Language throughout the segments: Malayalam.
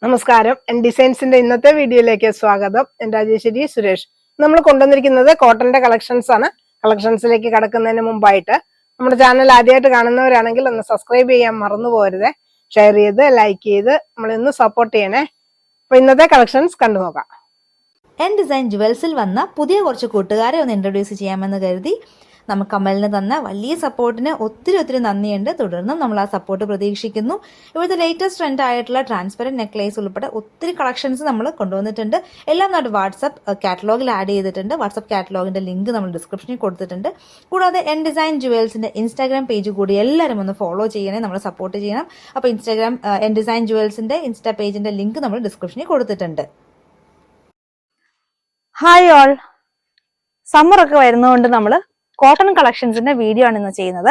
നമസ്കാരം. ഡിസൈൻസിന്റെ ഇന്നത്തെ വീഡിയോയിലേക്ക് സ്വാഗതം. ഞാൻ രാജേശ്വരി സുരേഷ്. നമ്മൾ കൊണ്ടുവന്നിരിക്കുന്നത് കോട്ടന്റെ കളക്ഷൻസ് ആണ്. കളക്ഷൻസിലേക്ക് കടക്കുന്നതിന് മുമ്പായിട്ട് നമ്മുടെ ചാനൽ ആദ്യമായിട്ട് കാണുന്നവരാണെങ്കിൽ ഒന്ന് സബ്സ്ക്രൈബ് ചെയ്യാൻ മറന്നു പോകരുത്. ഷെയർ ചെയ്ത് ലൈക്ക് ചെയ്ത് നമ്മളിന്ന് സപ്പോർട്ട് ചെയ്യണേ. അപ്പൊ ഇന്നത്തെ കളക്ഷൻസ് കണ്ടു നോക്കാം. എൻ ഡിസൈൻ ജുവൽസിൽ വന്ന പുതിയ കുറച്ച് കൂട്ടുകാരെ ഒന്ന് ഇൻട്രൊഡ്യൂസ് ചെയ്യാമെന്ന് കരുതി. നമുക്ക് കമലിന് തന്ന വലിയ സപ്പോർട്ടിന് ഒത്തിരി നന്ദിയുണ്ട്. തുടർന്നും നമ്മൾ ആ സപ്പോർട്ട് പ്രതീക്ഷിക്കുന്നു. ഇവിടുത്തെ ലേറ്റസ്റ്റ് ട്രെൻഡ് ആയിട്ടുള്ള ട്രാൻസ്പെറൻറ്റ് നെക്ലേസ് ഉൾപ്പെടെ ഒത്തിരി കളക്ഷൻസ് നമ്മൾ കൊണ്ടുവന്നിട്ടുണ്ട്. എല്ലാം നമ്മുടെ വാട്സപ്പ് കാറ്റലോഗിൽ ആഡ് ചെയ്തിട്ടുണ്ട്. വാട്സപ്പ് കാറ്റലോഗിൻ്റെ ലിങ്ക് നമ്മൾ ഡിസ്ക്രിപ്ഷനിൽ കൊടുത്തിട്ടുണ്ട്. കൂടാതെ എൻ ഡിസൈൻ ജുവൽസിൻ്റെ ഇൻസ്റ്റാഗ്രാം പേജ് കൂടി എല്ലാവരും ഒന്ന് ഫോളോ ചെയ്യണേ, നമ്മൾ സപ്പോർട്ട് ചെയ്യണം. അപ്പോൾ ഇൻസ്റ്റാഗ്രാം എൻ ഡിസൈൻ ജുവൽസിൻ്റെ ഇൻസ്റ്റാ പേജിൻ്റെ ലിങ്ക് നമ്മൾ ഡിസ്ക്രിപ്ഷനിൽ കൊടുത്തിട്ടുണ്ട്. ഹായ് ഓൾ, സമ്മറൊക്കെ വരുന്നതുകൊണ്ട് നമ്മൾ കോട്ടൺ കളക്ഷൻസിന്റെ വീഡിയോ ആണ് ഇന്ന് ചെയ്യുന്നത്.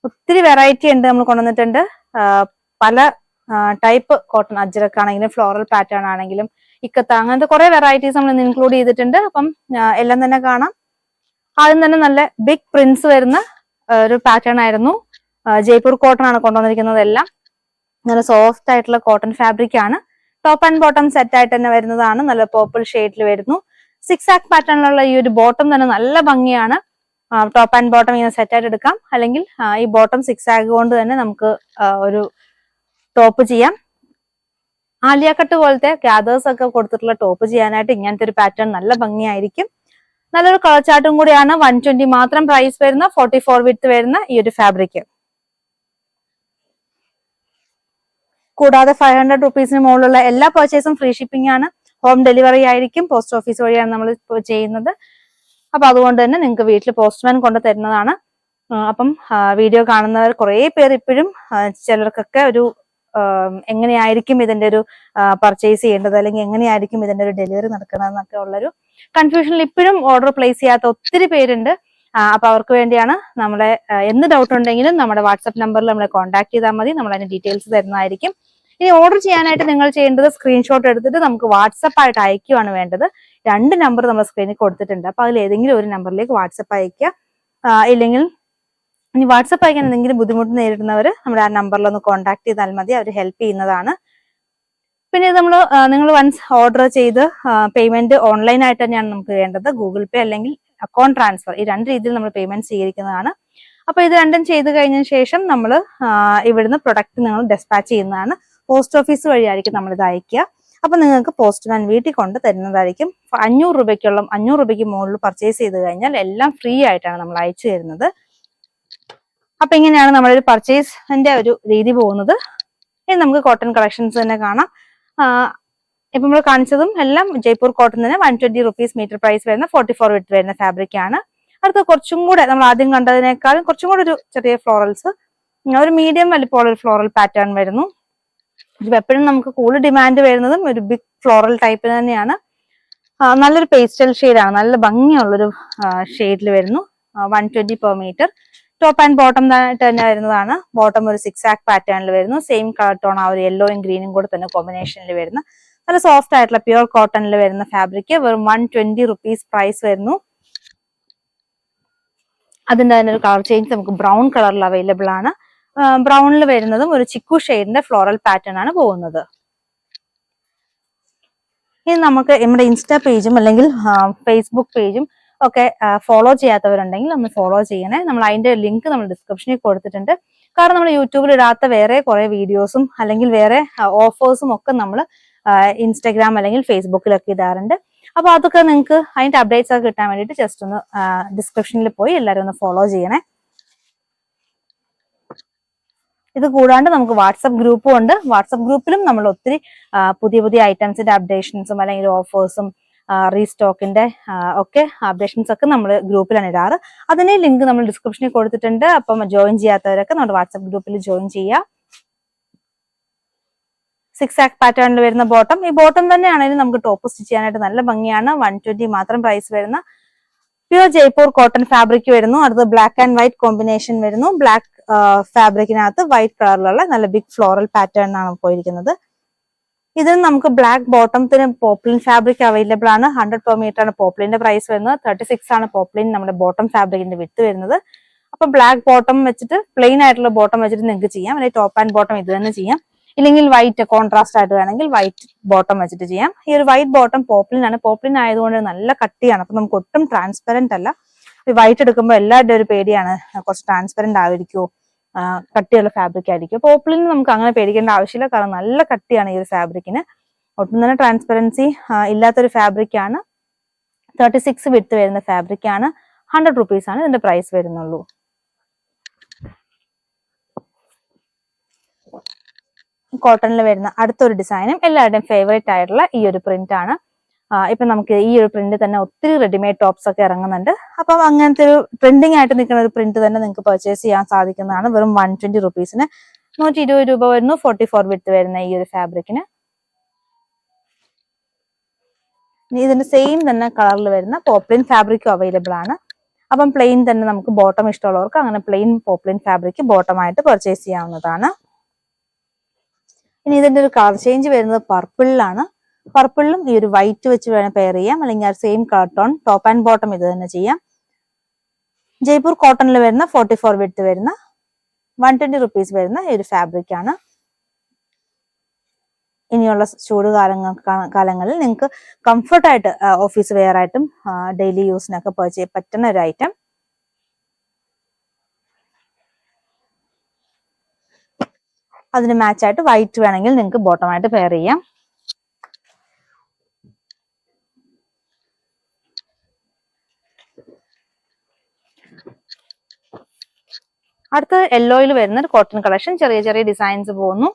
ഒത്തിരി വെറൈറ്റി ഉണ്ട് നമ്മൾ കൊണ്ടുവന്നിട്ടുണ്ട്. പല ടൈപ്പ് കോട്ടൺ, അജ്രക്കാണെങ്കിലും ഫ്ലോറൽ പാറ്റേൺ ആണെങ്കിലും ഇക്കത്ത, അങ്ങനത്തെ കുറെ വെറൈറ്റീസ് നമ്മൾ ഇന്ന് ഇൻക്ലൂഡ് ചെയ്തിട്ടുണ്ട്. അപ്പം എല്ലാം തന്നെ കാണാം. ആദ്യം തന്നെ നല്ല ബിഗ് പ്രിന്റ്സ് വരുന്ന ഒരു പാറ്റേൺ ആയിരുന്നു. ജയ്പൂർ കോട്ടൺ ആണ് കൊണ്ടുവന്നിരിക്കുന്നത്. എല്ലാം നല്ല സോഫ്റ്റ് ആയിട്ടുള്ള കോട്ടൺ ഫാബ്രിക് ആണ്. ടോപ്പ് ആൻഡ് ബോട്ടം സെറ്റ് ആയിട്ട് തന്നെ വരുന്നതാണ്. നല്ല പേർപ്പിൾ ഷെയ്ഡിൽ വരുന്നു. 6 ആക്ക് പാറ്റേണിലുള്ള ഈ ഒരു ബോട്ടം തന്നെ നല്ല ഭംഗിയാണ്. ടോപ്പ് ആൻഡ് ബോട്ടം ഇങ്ങനെ സെറ്റ് ആയിട്ട് എടുക്കാം, അല്ലെങ്കിൽ ഈ ബോട്ടം 6 ആക്ക് കൊണ്ട് തന്നെ നമുക്ക് ഒരു ടോപ്പ് ചെയ്യാം. ആലിയ കട്ട് പോലത്തെ ഗ്യാദേഴ്സ് ഒക്കെ കൊടുത്തിട്ടുള്ള ടോപ്പ് ചെയ്യാനായിട്ട് ഇങ്ങനത്തെ ഒരു പാറ്റേൺ നല്ല ഭംഗിയായിരിക്കും. നല്ലൊരു കളർ ചാർട്ടും കൂടിയാണ്. 120 മാത്രം പ്രൈസ് വരുന്ന 44 വിഡ്ത്ത് വരുന്ന ഈ ഒരു ഫാബ്രിക്. കൂടാതെ 500 റുപ്പീസിന് മുകളിലുള്ള എല്ലാ പർച്ചേസും ഫ്രീ ഷിപ്പിംഗ് ആണ്. ഹോം ഡെലിവറി ആയിരിക്കും. പോസ്റ്റ് ഓഫീസ് വഴിയാണ് നമ്മൾ ഇപ്പോൾ ചെയ്യുന്നത്. അപ്പൊ അതുകൊണ്ട് തന്നെ നിങ്ങൾക്ക് വീട്ടിൽ പോസ്റ്റ്മാൻ കൊണ്ട് തരുന്നതാണ്. അപ്പം വീഡിയോ കാണുന്നവർ കുറേ പേർ ഇപ്പോഴും ചിലർക്കൊക്കെ ഒരു എങ്ങനെയായിരിക്കും ഇതിന്റെ ഒരു പർച്ചേസ് ചെയ്യേണ്ടത്, അല്ലെങ്കിൽ എങ്ങനെയായിരിക്കും ഇതിന്റെ ഒരു ഡെലിവറി നടക്കണമെന്നൊക്കെ ഉള്ളൊരു കൺഫ്യൂഷനിൽ ഇപ്പോഴും ഓർഡർ പ്ലേസ് ചെയ്യാത്ത ഒത്തിരി പേരുണ്ട്. അപ്പൊ അവർക്ക് വേണ്ടിയാണ്. നമ്മളെ എന്ത് ഡൗട്ട് ഉണ്ടെങ്കിലും നമ്മുടെ വാട്സപ്പ് നമ്പറിൽ നമ്മളെ കോൺടാക്ട് ചെയ്താൽ മതി. നമ്മൾ അതിന്റെ ഡീറ്റെയിൽസ് തരുന്നതായിരിക്കും. ഇനി ഓർഡർ ചെയ്യാനായിട്ട് നിങ്ങൾ ചെയ്യേണ്ടത് സ്ക്രീൻഷോട്ട് എടുത്തിട്ട് നമുക്ക് വാട്സപ്പ് ആയിട്ട് അയക്കുകയാണ് വേണ്ടത്. 2 നമ്പർ നമ്മൾ സ്ക്രീനിൽ കൊടുത്തിട്ടുണ്ട്. അപ്പൊ അതിൽ ഏതെങ്കിലും ഒരു നമ്പറിലേക്ക് വാട്സപ്പ് അയക്കുക. ഇല്ലെങ്കിൽ ഇനി വാട്സപ്പ് അയക്കാൻ എന്തെങ്കിലും ബുദ്ധിമുട്ട് നേരിടുന്നവർ നമ്മുടെ ആ നമ്പറിലൊന്ന് കോൺടാക്ട് ചെയ്താൽ മതി. അവർ ഹെൽപ്പ് ചെയ്യുന്നതാണ്. പിന്നെ നിങ്ങൾ വൺസ് ഓർഡർ ചെയ്ത് പേയ്മെന്റ് ഓൺലൈൻ ആയിട്ട് തന്നെയാണ് നമുക്ക് വേണ്ടത്. ഗൂഗിൾ പേ അല്ലെങ്കിൽ അക്കൗണ്ട് ട്രാൻസ്ഫർ, ഈ 2 രീതിയിൽ നമ്മൾ പേയ്മെന്റ് സ്വീകരിക്കുന്നതാണ്. അപ്പൊ ഇത് രണ്ടും ചെയ്ത് കഴിഞ്ഞതിന് ശേഷം നമ്മൾ ഇവിടുന്ന് പ്രൊഡക്റ്റ് നിങ്ങൾ ഡെസ്പാച്ച് ചെയ്യുന്നതാണ്. പോസ്റ്റ് ഓഫീസ് വഴിയായിരിക്കും നമ്മൾ ഇത് അയക്കുക. അപ്പൊ നിങ്ങൾക്ക് പോസ്റ്റ്മാൻ വീട്ടിൽ കൊണ്ട് തരുന്നതായിരിക്കും. 500 രൂപയ്ക്ക് മുകളിൽ പർച്ചേസ് ചെയ്ത് കഴിഞ്ഞാൽ എല്ലാം ഫ്രീ ആയിട്ടാണ് നമ്മൾ അയച്ചു തരുന്നത്. അപ്പൊ ഇങ്ങനെയാണ് നമ്മളൊരു പർച്ചേസിന്റെ ഒരു രീതി പോകുന്നത്. ഇനി നമുക്ക് കോട്ടൺ കളക്ഷൻസ് തന്നെ കാണാം. ഇപ്പൊ നമ്മൾ കാണിച്ചതും എല്ലാം ജയ്പൂർ കോട്ടൺ തന്നെ 120 റുപ്പീസ് മീറ്റർ പ്രൈസ് വരുന്ന 44 വിഡ്ത്ത് വരുന്ന ഫാബ്രിക് ആണ്. അടുത്ത കുറച്ചും കൂടെ നമ്മൾ ആദ്യം കണ്ടതിനേക്കാളും കുറച്ചും കൂടെ ഒരു ചെറിയ ഫ്ലോറൽസ്, ഒരു മീഡിയം വലിപ്പമുള്ള ഒരു ഫ്ലോറൽ പാറ്റേൺ വരുന്നു. ഇപ്പൊ എപ്പോഴും നമുക്ക് കൂടുതൽ ഡിമാൻഡ് വരുന്നതും ഒരു ബിഗ് ഫ്ലോറൽ ടൈപ്പ് തന്നെയാണ്. നല്ലൊരു പേസ്റ്റൽ ഷെയ്ഡാണ്. നല്ല ഭംഗിയുള്ളൊരു ഷെയ്ഡിൽ വരുന്നു. 120 per metre. Top and bottom തന്നെ വരുന്നതാണ്. ബോട്ടം ഒരു 6 ആക്ക് പാറ്റേണിൽ വരുന്നു. സെയിം കളർ ടോൺ, ആ ഒരു യെല്ലോയും ഗ്രീനും കൂടെ തന്നെ കോമ്പിനേഷനിൽ വരുന്ന നല്ല സോഫ്റ്റ് ആയിട്ടുള്ള പ്യുവർ കോട്ടണിൽ വരുന്ന ഫാബ്രിക്. വെറും 120 റുപ്പീസ് പ്രൈസ് വരുന്നു. അതിന്റെ തന്നെ ഒരു കളർ ചേഞ്ച് നമുക്ക് ബ്രൗൺ കളറിൽ അവൈലബിൾ ആണ്. ബ്രൗണിൽ വരുന്നതും ഒരു ചിക്കു ഷെയ്ഡിന്റെ ഫ്ലോറൽ പാറ്റേൺ ആണ് പോകുന്നത്. ഇനി നമുക്ക് നമ്മുടെ ഇൻസ്റ്റാ പേജും അല്ലെങ്കിൽ ഫേസ്ബുക്ക് പേജും ഒക്കെ ഫോളോ ചെയ്യാത്തവരുണ്ടെങ്കിൽ ഒന്ന് ഫോളോ ചെയ്യണേ. നമ്മൾ അതിന്റെ ലിങ്ക് നമ്മൾ ഡിസ്ക്രിപ്ഷനിൽ കൊടുത്തിട്ടുണ്ട്. കാരണം നമ്മൾ യൂട്യൂബിൽ ഇടാത്ത വേറെ കുറെ വീഡിയോസും അല്ലെങ്കിൽ വേറെ ഓഫേഴ്സും ഒക്കെ നമ്മൾ ഇൻസ്റ്റാഗ്രാം അല്ലെങ്കിൽ ഫേസ്ബുക്കിലൊക്കെ ഇടാറുണ്ട്. അപ്പൊ അതൊക്കെ നിങ്ങൾക്ക് അതിന്റെ അപ്ഡേറ്റ്സ് ഒക്കെ കിട്ടാൻ വേണ്ടിയിട്ട് ജസ്റ്റ് ഒന്ന് ഡിസ്ക്രിപ്ഷനിൽ പോയി എല്ലാവരും ഒന്ന് ഫോളോ ചെയ്യണേ. ഇത് കൂടാണ്ട് നമുക്ക് വാട്സപ്പ് ഗ്രൂപ്പും ഉണ്ട്. വാട്സപ്പ് ഗ്രൂപ്പിലും നമ്മൾ ഒത്തിരി പുതിയ ഐറ്റംസിന്റെ അപ്ഡേഷൻസും അല്ലെങ്കിൽ ഓഫേഴ്സും റീസ്റ്റോക്കിന്റെ ഒക്കെ അപ്ഡേഷൻസ് ഒക്കെ നമ്മൾ ഗ്രൂപ്പിലാണ് ഇടാറ്. അതിന്റെ ലിങ്ക് നമ്മൾ ഡിസ്ക്രിപ്ഷനിൽ കൊടുത്തിട്ടുണ്ട്. അപ്പം ജോയിൻ ചെയ്യാത്തവരൊക്കെ നമ്മുടെ വാട്സപ്പ് ഗ്രൂപ്പിൽ ജോയിൻ ചെയ്യുക. 6 ആക്ക് പാറ്റേണിൽ വരുന്ന ബോട്ടം, ഈ ബോട്ടം തന്നെയാണെങ്കിലും നമുക്ക് ടോപ്പ് സ്റ്റിച്ച് ചെയ്യാനായിട്ട് നല്ല ഭംഗിയാണ്. 120 മാത്രം പ്രൈസ് വരുന്ന പ്യുവർ ജയ്പൂർ കോട്ടൺ ഫാബ്രിക് വരുന്നു. അടുത്ത് ബ്ലാക്ക് ആൻഡ് വൈറ്റ് കോമ്പിനേഷൻ വരുന്നു. ബ്ലാക്ക് ഫാബ്രിക്കിനകത്ത് വൈറ്റ് കളറിലുള്ള നല്ല ബിഗ് ഫ്ലോറൽ പാറ്റേൺ ആണ് പോയിരിക്കുന്നത്. ഇതിന് നമുക്ക് ബ്ലാക്ക് ബോട്ടത്തിന് പോപ്ലിൻ ഫാബ്രിക് അവൈലബിൾ ആണ്. 100 പെർ മീറ്റർ ആണ് പോപ്ലിന്റെ പ്രൈസ് വരുന്നത്. 36 ആണ് പോപ്ലിൻ നമ്മുടെ ബോട്ടം ഫാബ്രിക്കിന്റെ വിഡ്ത്ത് വരുന്നത്. അപ്പൊ ബ്ലാക്ക് ബോട്ടം വെച്ചിട്ട് പ്ലെയിൻ ആയിട്ടുള്ള ബോട്ടം വെച്ചിട്ട് നിങ്ങൾക്ക് ചെയ്യാം, അല്ലെങ്കിൽ ടോപ്പ് ആൻഡ് ബോട്ടം ഇത് തന്നെ ചെയ്യാം. ഇല്ലെങ്കിൽ വൈറ്റ് കോൺട്രാസ്റ്റ് ആയിട്ട് വേണമെങ്കിൽ വൈറ്റ് ബോട്ടം വെച്ചിട്ട് ചെയ്യാം. ഈ ഒരു വൈറ്റ് ബോട്ടം പോപ്ലിൻ ആണ്. പോപ്ലിൻ ആയതുകൊണ്ട് നല്ല കട്ടിയാണ്, അപ്പൊ നമുക്ക് ഒട്ടും ട്രാൻസ്പെറന്റ് അല്ല. വൈറ്റ് എടുക്കുമ്പോൾ എല്ലാവരുടെയും ഒരു പേടിയാണ്, കുറച്ച് ട്രാൻസ്പെറന്റ് ആയിരിക്കുമോ, കട്ടിയുള്ള ഫാബ്രിക് ആയിരിക്കും. പോപ്ലിന് നമുക്ക് അങ്ങനെ പേടിക്കേണ്ട ആവശ്യമില്ല, കാരണം നല്ല കട്ടിയാണ് ഈ ഒരു ഫാബ്രിക്കിന്. ഒട്ടും തന്നെ ട്രാൻസ്പെറൻസി ഇല്ലാത്തൊരു ഫാബ്രിക് ആണ്. 36 വിഡ്ത്ത് വരുന്ന ഫാബ്രിക് ആണ്. 100 rupees ആണ് ഇതിന്റെ പ്രൈസ് വരുന്നുള്ളൂ. കോട്ടണിൽ വരുന്ന അടുത്തൊരു ഡിസൈനും എല്ലാവരുടെയും ഫേവറേറ്റ് ആയിട്ടുള്ള ഈ ഒരു പ്രിന്റ് ആണ്. ഇപ്പൊ നമുക്ക് ഈ ഒരു പ്രിന്റ് തന്നെ ഒത്തിരി റെഡിമെയ്ഡ് ടോപ്സ് ഒക്കെ ഇറങ്ങുന്നുണ്ട്. അപ്പം അങ്ങനത്തെ ഒരു ട്രെൻഡിങ് ആയിട്ട് നിൽക്കുന്ന ഒരു പ്രിന്റ് തന്നെ നിങ്ങൾക്ക് പർച്ചേസ് ചെയ്യാൻ സാധിക്കുന്നതാണ്. വെറും 120 rupeesന് 120 രൂപ വരുന്നു 44 വിഡ്ത്ത് വരുന്ന ഈ ഒരു ഫാബ്രിക്കിന്. ഇതിന്റെ സെയിം തന്നെ കളറിൽ വരുന്ന പോപ്ലിൻ ഫാബ്രിക്കും അവൈലബിൾ ആണ്. അപ്പം പ്ലെയിൻ തന്നെ നമുക്ക് ബോട്ടം ഇഷ്ടമുള്ളവർക്ക് അങ്ങനെ പ്ലെയിൻ പോപ്ലിൻ ഫാബ്രിക് ബോട്ടം ആയിട്ട് പർച്ചേസ് ചെയ്യാവുന്നതാണ്. ഇനി ഇതിന്റെ ഒരു കളർ ചേഞ്ച് വരുന്നത് പർപ്പിളിലാണ്. പർപ്പിളിലും ഈ ഒരു വൈറ്റ് വെച്ച് വേണം പെയർ ചെയ്യാം, അല്ലെങ്കിൽ ആ same colour tone top and bottom ഇത് തന്നെ ചെയ്യാം. ജയ്പൂർ കോട്ടണിൽ വരുന്ന 44 വിഡ്ത്ത് വരുന്ന 120 rupees വരുന്ന ഈ ഒരു ഫാബ്രിക് ആണ്. ഇനിയുള്ള ചൂട് കാലങ്ങളിൽ നിങ്ങൾക്ക് കംഫർട്ടായിട്ട് ഓഫീസ് വെയർ ആയിട്ടും ഡെയിലി യൂസിനൊക്കെ പർച്ചേസ് ചെയ്യാൻ പറ്റുന്ന ഒരു ഐറ്റം. അതിന് മാച്ച് ആയിട്ട് വൈറ്റ് വേണമെങ്കിൽ നിങ്ങൾക്ക് ബോട്ടമായിട്ട് പെയർ ചെയ്യാം. അടുത്ത യെല്ലോയിൽ വരുന്ന ഒരു കോട്ടൺ കളക്ഷൻ, ചെറിയ ചെറിയ ഡിസൈൻസ് പോകുന്നു.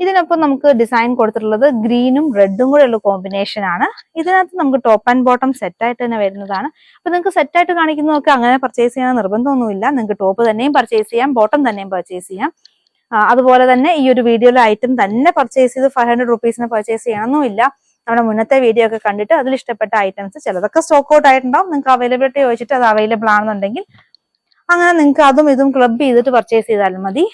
ഇതിനൊപ്പം നമുക്ക് ഡിസൈൻ കൊടുത്തിട്ടുള്ളത് ഗ്രീനും റെഡും കൂടെ ഉള്ള കോമ്പിനേഷൻ ആണ്. ഇതിനകത്ത് നമുക്ക് ടോപ്പ് ആൻഡ് ബോട്ടം സെറ്റ് ആയിട്ട് തന്നെ വരുന്നതാണ്. അപ്പൊ നിങ്ങൾക്ക് സെറ്റ് ആയിട്ട് കാണിക്കുന്നതൊക്കെ അങ്ങനെ പർച്ചേസ് ചെയ്യാൻ നിർബന്ധമൊന്നുമില്ല. നിങ്ങൾക്ക് ടോപ്പ് തന്നെയും പർച്ചേസ് ചെയ്യാം, ബോട്ടം തന്നെയും പർച്ചേസ് ചെയ്യാം. അതുപോലെ തന്നെ ഈ ഒരു വീഡിയോയിലെ ഐറ്റം തന്നെ പർച്ചേസ് ചെയ്ത് 500 rupeesന് പർച്ചേസ് ചെയ്യണമെന്നുമില്ല. നമ്മുടെ മുന്നത്തെ വീഡിയോ ഒക്കെ കണ്ടിട്ട് അതിൽ ഇഷ്ടപ്പെട്ട ഐറ്റംസ് ചിലതൊക്കെ സ്റ്റോക്ക് ഔട്ട് ആയിട്ടുണ്ടാവും. നിങ്ങൾക്ക് അവൈലബിലിറ്റി ചോദിച്ചിട്ട് അത് അവൈലബിൾ ആണെന്നുണ്ടെങ്കിൽ അങ്ങനെ നിങ്ങൾക്ക് അതും ഇതും ക്ലബ് ചെയ്തിട്ട് പർച്ചേസ് ചെയ്താലും മതി.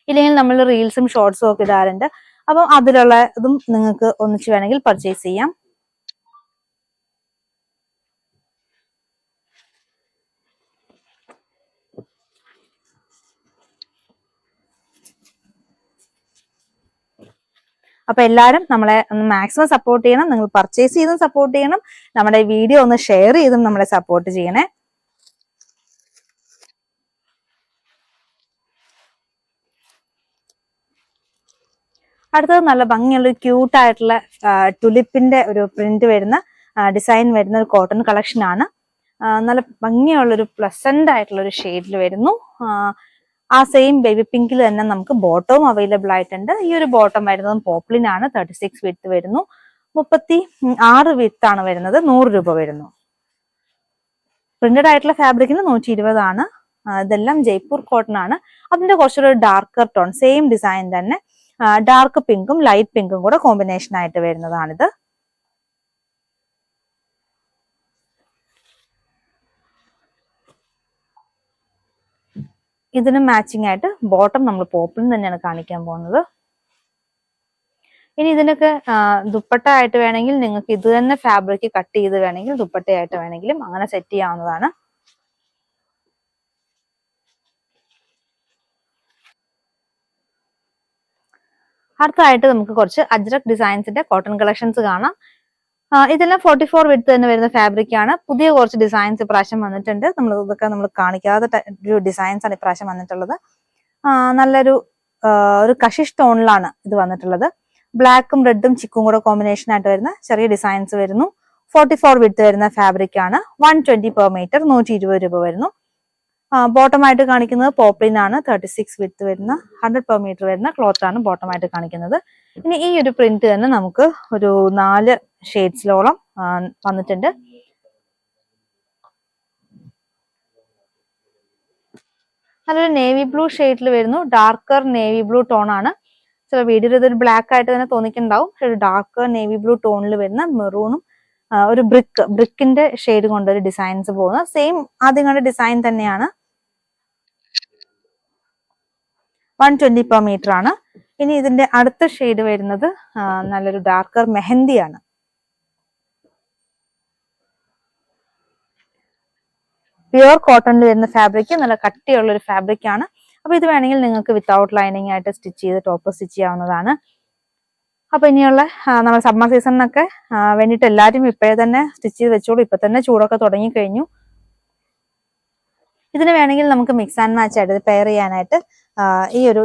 ഇല്ലെങ്കിൽ നമ്മൾ റീൽസും ഷോർട്സും ഒക്കെ ഇടാറുണ്ട്. അപ്പം അതിലുള്ള ഇതും നിങ്ങൾക്ക് ഒന്നിച്ച് വേണമെങ്കിൽ പർച്ചേസ് ചെയ്യാം. അപ്പൊ എല്ലാവരും നമ്മളെ ഒന്ന് മാക്സിമം സപ്പോർട്ട് ചെയ്യണം. നിങ്ങൾ പർച്ചേസ് ചെയ്തും സപ്പോർട്ട് ചെയ്യണം. നമ്മുടെ വീഡിയോ ഒന്ന് ഷെയർ ചെയ്തും നമ്മളെ സപ്പോർട്ട് ചെയ്യണേ. അടുത്തത് നല്ല ഭംഗിയുള്ള ക്യൂട്ട് ആയിട്ടുള്ള ടുലിപ്പിന്റെ ഒരു പ്രിന്റ് വരുന്ന ഡിസൈൻ വരുന്ന ഒരു കോട്ടൺ കളക്ഷൻ ആണ്. നല്ല ഭംഗിയുള്ള ഒരു പ്ലസന്റ് ആയിട്ടുള്ള ഒരു ഷെയ്ഡിൽ വരുന്നു. ആ സെയിം ബേബി പിങ്കിൽ തന്നെ നമുക്ക് ബോട്ടവും അവൈലബിൾ ആയിട്ടുണ്ട്. ഈ ഒരു ബോട്ടം വരുന്നതും പോപ്ലിൻ ആണ്. 36 വിഡ്ത്ത് വരുന്നു. 36 വിഡ്ത്ത് ആണ് വരുന്നത്. 100 രൂപ വരുന്നു. പ്രിന്റഡ് ആയിട്ടുള്ള ഫാബ്രിക്കിന് 120 ആണ്. ഇതെല്ലാം ജയ്പൂർ കോട്ടൺ ആണ്. അതിന്റെ കുറച്ചൊരു ഡാർക്കർ ടോൺ സെയിം ഡിസൈൻ തന്നെ ഡാർക്ക് പിങ്കും ലൈറ്റ് പിങ്കും കൂടെ കോമ്പിനേഷൻ ആയിട്ട് വരുന്നതാണിത്. ഇതിന് മാച്ചിങ് ആയിട്ട് ബോട്ടം നമ്മൾ പോപ്പിൽ തന്നെയാണ് കാണിക്കാൻ പോകുന്നത്. ഇനി ഇതിനൊക്കെ ദുപ്പട്ട ആയിട്ട് വേണമെങ്കിൽ നിങ്ങൾക്ക് ഇത് തന്നെ ഫാബ്രിക് കട്ട് ചെയ്ത് വേണമെങ്കിൽ ദുപ്പട്ടയായിട്ട് വേണമെങ്കിലും അങ്ങനെ സെറ്റ് ചെയ്യാവുന്നതാണ്. അടുത്തതായിട്ട് നമുക്ക് കുറച്ച് അജ്രക് ഡിസൈൻസിന്റെ കോട്ടൺ കളക്ഷൻസ് കാണാം. ഇതെല്ലാം 44 വിഡ്ത്ത് തന്നെ വരുന്ന ഫാബ്രിക് ആണ്. പുതിയ കുറച്ച് ഡിസൈൻസ് ഇപ്രാവശ്യം വന്നിട്ടുണ്ട്. ഇതൊക്കെ നമ്മൾ കാണിക്കാത്ത ഒരു ഡിസൈൻസ് ആണ് ഇപ്രാവശ്യം വന്നിട്ടുള്ളത്. നല്ലൊരു കഷിഷ് ടോണിലാണ് ഇത് വന്നിട്ടുള്ളത്. ബ്ലാക്കും റെഡും ചിക്കും കൂടെ കോമ്പിനേഷൻ ആയിട്ട് വരുന്ന ചെറിയ ഡിസൈൻസ് വരുന്നു. 44 വിഡ്ത്ത് വരുന്ന ഫാബ്രിക് ആണ്. 120 per meter, 120 രൂപ വരുന്നു. ബോട്ടം ആയിട്ട് കാണിക്കുന്നത് പോപ്ലിൻ ആണ്. 36 വിഡ്ത്ത് വരുന്ന 100 per meter വരുന്ന ക്ലോത്ത് ആണ് ബോട്ടം ആയിട്ട് കാണിക്കുന്നത്. ഇനി ഈ ഒരു പ്രിന്റ് തന്നെ നമുക്ക് ഒരു 4 ഷെയ്ഡ്സിലോളം വന്നിട്ടുണ്ട്. നല്ലൊരു നേവി ബ്ലൂ ഷെയ്ഡിൽ വരുന്നു. ഡാർക്കർ നേവി ബ്ലൂ ടോൺ ആണ്. ചില വീഡിയോയിൽ ഇതൊരു ബ്ലാക്ക് ആയിട്ട് തന്നെ തോന്നിക്കുന്നുണ്ടാവും. പക്ഷെ ഒരു ഡാർക്കർ നേവി ബ്ലൂ ടോണിൽ വരുന്ന മെറൂണും ഒരു ബ്രിക്കിന്റെ ഷെയ്ഡ് കൊണ്ടൊരു ഡിസൈൻസ് പോകുന്നത്. സെയിം ആദ്യം കണ്ട ഡിസൈൻ തന്നെയാണ്. 120 per meter ആണ്. ഇനി ഇതിന്റെ അടുത്ത ഷെയ്ഡ് വരുന്നത് നല്ലൊരു ഡാർക്കർ മെഹന്തിയാണ്. പ്യുവർ കോട്ടണിൽ വരുന്ന ഫാബ്രിക് നല്ല കട്ടിയുള്ള ഒരു ഫാബ്രിക് ആണ്. അപ്പൊ ഇത് വേണമെങ്കിൽ നിങ്ങൾക്ക് വിത്തൗട്ട് ലൈനിങ് ആയിട്ട് സ്റ്റിച്ച് ചെയ്ത് ടോപ്പ് സ്റ്റിച്ച് ചെയ്യാവുന്നതാണ്. അപ്പൊ ഇനിയുള്ള നമ്മൾ സമ്മർ സീസണിനൊക്കെ വേണ്ടിയിട്ട് എല്ലാവരും ഇപ്പോഴേ തന്നെ സ്റ്റിച്ച് ചെയ്ത് വെച്ചോളൂ. ഇപ്പൊ തന്നെ ചൂടൊക്കെ തുടങ്ങിക്കഴിഞ്ഞു. ഇതിന് വേണമെങ്കിൽ നമുക്ക് മിക്സ് ആൻഡ് മാച്ച് ആയിട്ട് പെയർ ചെയ്യാനായിട്ട് ഈ ഒരു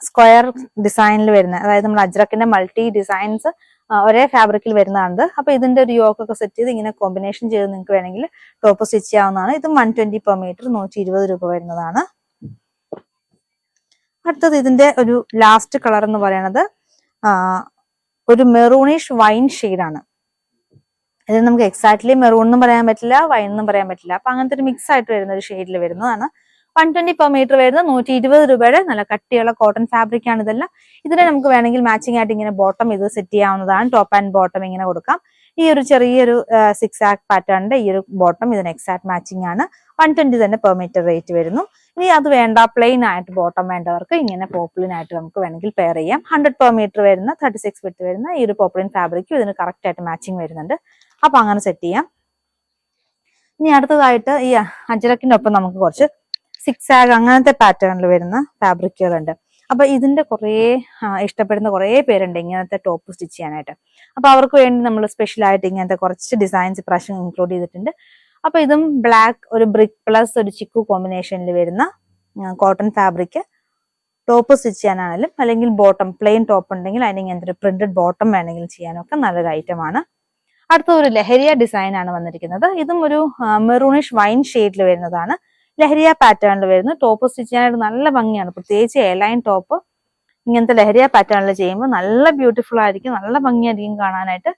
സ്ക്വയർ ഡിസൈനിൽ വരുന്ന, അതായത് നമ്മൾ അജ്രക്കിന്റെ മൾട്ടി ഡിസൈൻസ് ഒരേ ഫാബ്രിക്കിൽ വരുന്നതാണ്. അപ്പൊ ഇതിന്റെ ഒരു യോക്കൊക്കെ സെറ്റ് ചെയ്ത് ഇങ്ങനെ കോമ്പിനേഷൻ ചെയ്ത് നിങ്ങൾക്ക് വേണമെങ്കിൽ ടോപ്പ് സ്റ്റിച്ച് ചെയ്യാവുന്നതാണ്. ഇതും 120 per മീറ്റർ, 120 രൂപ വരുന്നതാണ്. അടുത്തത് ഇതിന്റെ ഒരു ലാസ്റ്റ് കളർ എന്ന് പറയുന്നത് ഒരു മെറൂണിഷ് വൈൻ ഷെയ്ഡാണ്. ഇത് നമുക്ക് എക്സാക്ട്ലി മെറൂൺ എന്നും പറയാൻ പറ്റില്ല, വൈൻ എന്നും പറയാൻ പറ്റില്ല. അപ്പൊ അങ്ങനത്തെ ഒരു മിക്സ് ആയിട്ട് വരുന്ന ഒരു ഷെയ്ഡിൽ വരുന്നതാണ്. 120 per മീറ്റർ വരുന്ന 120 രൂപയുടെ നല്ല കട്ടിയുള്ള കോട്ടൺ ഫാബ്രിക് ആണ് ഇതെല്ലാം. ഇതിനെ നമുക്ക് വേണമെങ്കിൽ മാച്ചിങ് ആയിട്ട് ഇങ്ങനെ ബോട്ടം ഇത് സെറ്റ് ചെയ്യാവുന്നതാണ്. ടോപ്പ് ആൻഡ് ബോട്ടം ഇങ്ങനെ കൊടുക്കാം. ഈ ഒരു ചെറിയൊരു 6 ആക്ട് പാറ്റേണിന്റെ ഈ ഒരു ബോട്ടം ഇതിന് എക്സാക്ട് മാച്ചിങ് ആണ്. 120 തന്നെ per മീറ്റർ റേറ്റ് വരുന്നു. ഇനി അത് വേണ്ട, പ്ലെയിൻ ആയിട്ട് ബോട്ടം വേണ്ടവർക്ക് ഇങ്ങനെ പോപ്ലിൻ ആയിട്ട് നമുക്ക് വേണമെങ്കിൽ പെയർ ചെയ്യാം. 100 per മീറ്റർ വരുന്ന 36 വിട്ട് വരുന്ന ഈ ഒരു പോപ്ലിൻ ഫാബ്രിക്കും ഇതിന് കറക്റ്റ് ആയിട്ട് മാച്ചിങ് വരുന്നുണ്ട്. അപ്പൊ അങ്ങനെ സെറ്റ് ചെയ്യാം. ഇനി അടുത്തതായിട്ട് ഈ അജ്രക്കിന്റെ ഒപ്പം നമുക്ക് കുറച്ച് 6 ആഗ് അങ്ങനത്തെ പാറ്റേണിൽ വരുന്ന ഫാബ്രിക്കുകളുണ്ട്. അപ്പൊ ഇതിന്റെ കുറേ ഇഷ്ടപ്പെടുന്ന കുറേ പേരുണ്ട് ഇങ്ങനത്തെ ടോപ്പ് സ്റ്റിച്ച് ചെയ്യാനായിട്ട്. അപ്പൊ അവർക്ക് വേണ്ടി നമ്മൾ സ്പെഷ്യൽ ആയിട്ട് ഇങ്ങനത്തെ കുറച്ച് ഡിസൈൻസ് ഇപ്രാവശ്യം ഇൻക്ലൂഡ് ചെയ്തിട്ടുണ്ട്. അപ്പൊ ഇതും ബ്ലാക്ക് ഒരു ബ്രിക്ക് പ്ലസ് ഒരു ചിക്കു കോമ്പിനേഷനിൽ വരുന്ന കോട്ടൺ ഫാബ്രിക് ടോപ്പ് സ്റ്റിച്ച് ചെയ്യാനാണെങ്കിലും അല്ലെങ്കിൽ ബോട്ടം പ്ലെയിൻ ടോപ്പ് ഉണ്ടെങ്കിൽ അതിന് ഇങ്ങനത്തെ ഒരു പ്രിന്റഡ് ബോട്ടം വേണമെങ്കിൽ ചെയ്യാനൊക്കെ നല്ലൊരു ഐറ്റമാണ്. അടുത്ത ഒരു ലഹരിയ ഡിസൈൻ ആണ് വന്നിരിക്കുന്നത്. ഇതും ഒരു മെറൂണിഷ് വൈൻ ഷെയ്ഡിൽ വരുന്നതാണ്. ലഹരിയ പാറ്റേണിൽ വരുന്നു. ടോപ്പ് സ്റ്റിച്ച് ചെയ്യാനായിട്ട് നല്ല ഭംഗിയാണ്. പ്രത്യേകിച്ച് എയർലൈൻ ടോപ്പ് ഇങ്ങനത്തെ ലഹരിയ പാറ്റേണിൽ ചെയ്യുമ്പോൾ നല്ല ബ്യൂട്ടിഫുൾ ആയിരിക്കും, നല്ല ഭംഗിയായിരിക്കും കാണാനായിട്ട്.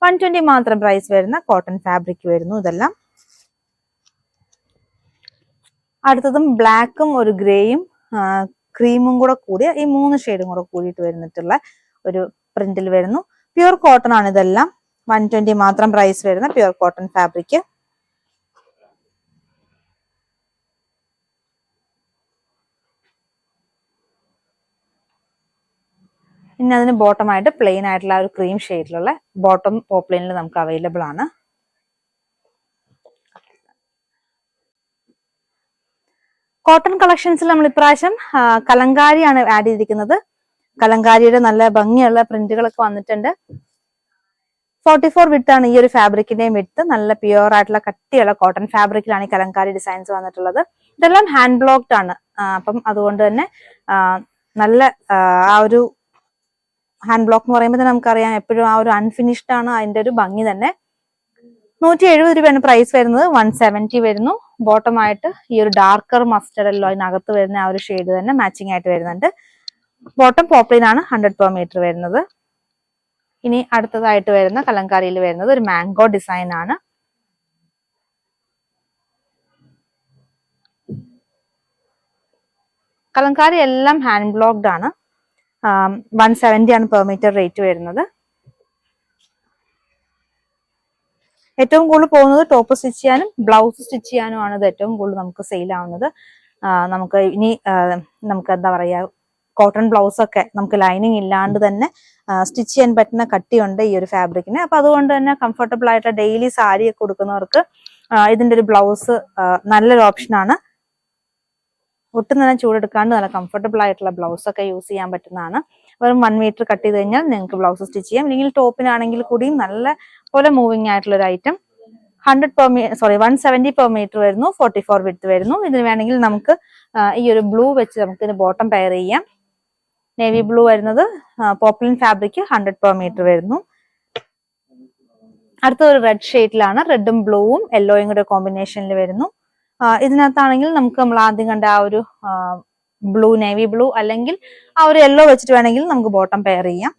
120 മാത്രം പ്രൈസ് വരുന്ന കോട്ടൺ ഫാബ്രിക് വരുന്നു ഇതെല്ലാം. അടുത്തതും ബ്ലാക്കും ഒരു ഗ്രേയും ക്രീമും കൂടെ കൂടിയ ഈ 3 ഷെയ്ഡും കൂടെ കൂടിയിട്ട് വരുന്നിട്ടുള്ള ഒരു പ്രിന്റിൽ വരുന്നു. പ്യുർ കോട്ടൺ ആണ് ഇതെല്ലാം. 120 മാത്രം പ്രൈസ് വരുന്ന പ്യുർ കോട്ടൺ ഫാബ്രിക്. ഇനി അതിന് ബോട്ടം ആയിട്ട് പ്ലെയിൻ ആയിട്ടുള്ള ഒരു ക്രീം ഷെയ്ഡിലുള്ള ബോട്ടം പോപ്ലിനിൽ നമുക്ക് അവൈലബിൾ ആണ്. കോട്ടൺ കളക്ഷൻസിൽ നമ്മൾ ഇപ്രാവശ്യം കലങ്കാരിയാണ് ആഡ് ചെയ്തിരിക്കുന്നത്. കലങ്കാരിയുടെ നല്ല ഭംഗിയുള്ള പ്രിന്റുകളൊക്കെ വന്നിട്ടുണ്ട്. 44 വിട്ടാണ് ഈ ഒരു ഫാബ്രിക്കിന്റെയും വിട്ട്. നല്ല പ്യുവർ ആയിട്ടുള്ള കട്ടിയുള്ള കോട്ടൺ ഫാബ്രിക്കിലാണ് ഈ കലങ്കാരി ഡിസൈൻസ് വന്നിട്ടുള്ളത്. ഇതെല്ലാം ഹാൻഡ് ബ്ലോക്ക്ഡ് ആണ്. അപ്പം അതുകൊണ്ട് തന്നെ നല്ല ആ ഒരു ഹാൻഡ് ബ്ലോക്ക് എന്ന് പറയുമ്പോൾ നമുക്കറിയാം എപ്പോഴും ആ ഒരു അൺഫിനിഷ്ഡ് ആണ് അതിന്റെ ഒരു ഭംഗി തന്നെ. 170 രൂപയാണ് പ്രൈസ് വരുന്നത്. 170 വരുന്നു. ബോട്ടം ആയിട്ട് ഈ ഒരു ഡാർക്കർ മസ്റ്റർഡ് എല്ലോ അതിനകത്ത് വരുന്ന ആ ഒരു ഷെയ്ഡ് തന്നെ മാച്ചിങ് ആയിട്ട് വരുന്നുണ്ട്. ബോട്ടം പോപ്ലിൻ ആണ് 100 per മീറ്റർ വരുന്നത്. ഇനി അടുത്തതായിട്ട് വരുന്ന കലങ്കാരിയിൽ വരുന്നത് ഒരു മാംഗോ ഡിസൈൻ ആണ്. കലങ്കാരി എല്ലാം ഹാൻഡ് ബ്ലോക്ക്ഡ് ആണ്. 170 ആണ് per മീറ്റർ റേറ്റ് വരുന്നത്. ഏറ്റവും കൂടുതൽ പോകുന്നത് ടോപ്പ് സ്റ്റിച്ച് ചെയ്യാനും ബ്ലൗസ് സ്റ്റിച്ച് ചെയ്യാനുമാണ് ഇത് ഏറ്റവും കൂടുതൽ നമുക്ക് സെയിൽ ആവുന്നത്. നമുക്ക് ഇനി നമുക്ക് എന്താ പറയാ, കോട്ടൺ ബ്ലൗസ് ഒക്കെ നമുക്ക് ലൈനിങ് ഇല്ലാണ്ട് തന്നെ സ്റ്റിച്ച് ചെയ്യാൻ പറ്റുന്ന കട്ടിയുണ്ട് ഈ ഒരു ഫാബ്രിക്കിന്. അപ്പൊ അതുകൊണ്ട് തന്നെ കംഫർട്ടബിൾ ആയിട്ട് ഡെയിലി സാരി ഒക്കെ കൊടുക്കുന്നവർക്ക് ഇതിന്റെ ഒരു ബ്ലൗസ് നല്ലൊരു ഓപ്ഷനാണ്. ഒട്ടും തന്നെ ചൂടെടുക്കാണ്ട് നല്ല കംഫർട്ടബിൾ ആയിട്ടുള്ള ബ്ലൗസ് ഒക്കെ യൂസ് ചെയ്യാൻ പറ്റുന്നതാണ്. വെറും 1 മീറ്റർ കട്ട് ചെയ്ത് കഴിഞ്ഞാൽ നിങ്ങൾക്ക് ബ്ലൗസ് സ്റ്റിച്ച് ചെയ്യാം. അല്ലെങ്കിൽ ടോപ്പിനാണെങ്കിൽ കൂടിയും നല്ല പോലെ മൂവിങ് ആയിട്ടുള്ള ഒരു ഐറ്റം. 170 per മീറ്റർ വരുന്നു. 44 വിഡ്ത്ത് വരുന്നു. ഇതിന് വേണമെങ്കിൽ നമുക്ക് ഈ ഒരു ബ്ലൂ വെച്ച് നമുക്ക് ഇതിന് ബോട്ടം പെയർ ചെയ്യാം. നേവി ബ്ലൂ വരുന്നത് പോപ്ലിൻ ഫാബ്രിക് 100 per മീറ്റർ വരുന്നു. അടുത്ത ഒരു റെഡ് ഷെയ്ഡിലാണ്. റെഡും ബ്ലൂവും യെല്ലോയും കൂടെ കോമ്പിനേഷനിൽ വരുന്നു. ഇതിനകത്താണെങ്കിൽ നമുക്ക് നമ്മൾ ആദ്യം കണ്ട ആ ഒരു ബ്ലൂ, നേവി ബ്ലൂ അല്ലെങ്കിൽ ആ ഒരു യെല്ലോ വെച്ചിട്ട് വേണമെങ്കിൽ നമുക്ക് ബോട്ടം പെയർ ചെയ്യാം.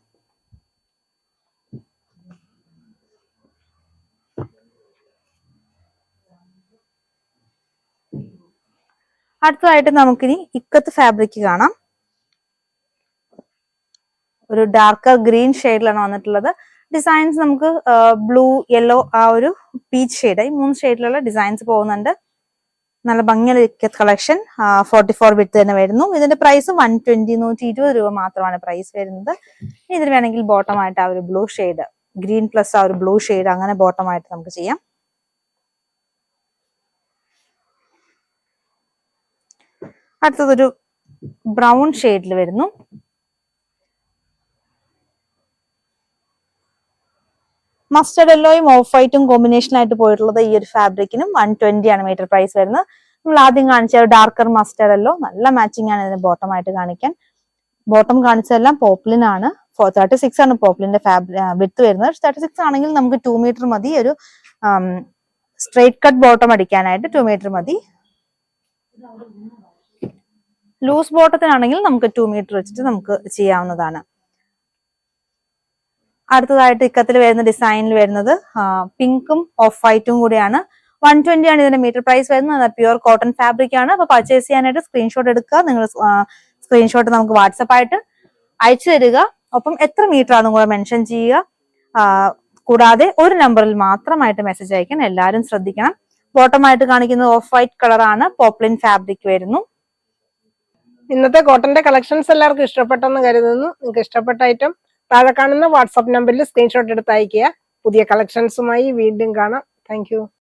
അടുത്തതായിട്ട് നമുക്കിനി ഇക്കത്ത് ഫാബ്രിക് കാണാം. ഒരു ഡാർക്കർ ഗ്രീൻ ഷെയ്ഡിലാണ് വന്നിട്ടുള്ളത്. ഡിസൈൻസ് നമുക്ക് ബ്ലൂ, യെല്ലോ, ആ ഒരു പീച്ച് ഷെയ്ഡ്, ഈ 3 ഷെയ്ഡിലുള്ള ഡിസൈൻസ് പോകുന്നുണ്ട്. നല്ല ഭംഗിയുള്ള ഇക്കത്ത് കളക്ഷൻ. 44 വിഡ്ത്ത് തന്നെ വരുന്നു. ഇതിന്റെ പ്രൈസ് 120 രൂപ മാത്രമാണ് പ്രൈസ് വരുന്നത്. ഇതിന് വേണമെങ്കിൽ ബോട്ടം ആയിട്ട് ആ ഒരു ബ്ലൂ ഷെയ്ഡ്, ഗ്രീൻ പ്ലസ് ആ ഒരു ബ്ലൂ ഷെയ്ഡ് അങ്ങനെ ബോട്ടം ആയിട്ട് നമുക്ക് ചെയ്യാം. അടുത്തതൊരു ബ്രൗൺ ഷെയ്ഡിൽ വരുന്നു. മസ്റ്റർഡ് യെല്ലോയും ഓഫ് വൈറ്റും കോമ്പിനേഷനായിട്ട് പോയിട്ടുള്ളത് ഈ ഒരു ഫാബ്രിക്കിനും 120 ആണ് മീറ്റർ പ്രൈസ് വരുന്നത്. നമ്മൾ ആദ്യം കാണിച്ച ഡാർക്കർ മസ്റ്റർഡ് യെല്ലോ നല്ല മാച്ചിങ് ആണ് ഇതിന് ബോട്ടം ആയിട്ട് കാണിക്കാൻ. ബോട്ടം കാണിച്ചതെല്ലാം പോപ്ലിൻ ആണ്. 36 ആണ് പോപ്ലിന്റെ വിഡ്ത്ത് വരുന്നത്. 36 ആണെങ്കിൽ നമുക്ക് 2 മീറ്റർ മതി. ഒരു സ്ട്രെയിറ്റ് കട്ട് ബോട്ടം അടിക്കാനായിട്ട് 2 മീറ്റർ മതി. ലൂസ് ബോട്ടത്തിനാണെങ്കിൽ നമുക്ക് 2 മീറ്റർ വെച്ചിട്ട് നമുക്ക് ചെയ്യാവുന്നതാണ്. അടുത്തതായിട്ട് ഇക്കത്തിൽ വരുന്ന ഡിസൈനിൽ വരുന്നത് പിങ്കും ഓഫ് വൈറ്റും കൂടിയാണ്. 120 ആണ് ഇതിന്റെ മീറ്റർ പ്രൈസ് വരുന്നത്. പ്യുവർ കോട്ടൺ ഫാബ്രിക് ആണ്. അപ്പൊ പർച്ചേസ് ചെയ്യാനായിട്ട് സ്ക്രീൻഷോട്ട് എടുക്കുക. നിങ്ങൾ സ്ക്രീൻഷോട്ട് നമുക്ക് വാട്സപ്പ് ആയിട്ട് അയച്ചു തരിക. ഒപ്പം എത്ര മീറ്റർ ആണെന്നും കൂടെ മെൻഷൻ ചെയ്യുക. കൂടാതെ ഒരു നമ്പറിൽ മാത്രമായിട്ട് മെസ്സേജ് അയക്കാൻ എല്ലാവരും ശ്രദ്ധിക്കണം. ബോട്ടമായിട്ട് കാണിക്കുന്നത് ഓഫ് വൈറ്റ് കളറാണ്. പോപ്ലിൻ ഫാബ്രിക് വരുന്നു. ഇന്നത്തെ കോട്ടന്റെ കളക്ഷൻസ് എല്ലാവർക്കും ഇഷ്ടപ്പെട്ടെന്ന് കരുതുന്നു. നിങ്ങൾക്ക് ഇഷ്ടപ്പെട്ട ഐറ്റം താഴെ കാണുന്ന വാട്സാപ്പ് നമ്പറിൽ സ്ക്രീൻഷോട്ട് എടുത്ത് അയക്കുക. പുതിയ കളക്ഷൻസുമായി വീണ്ടും കാണാം. താങ്ക്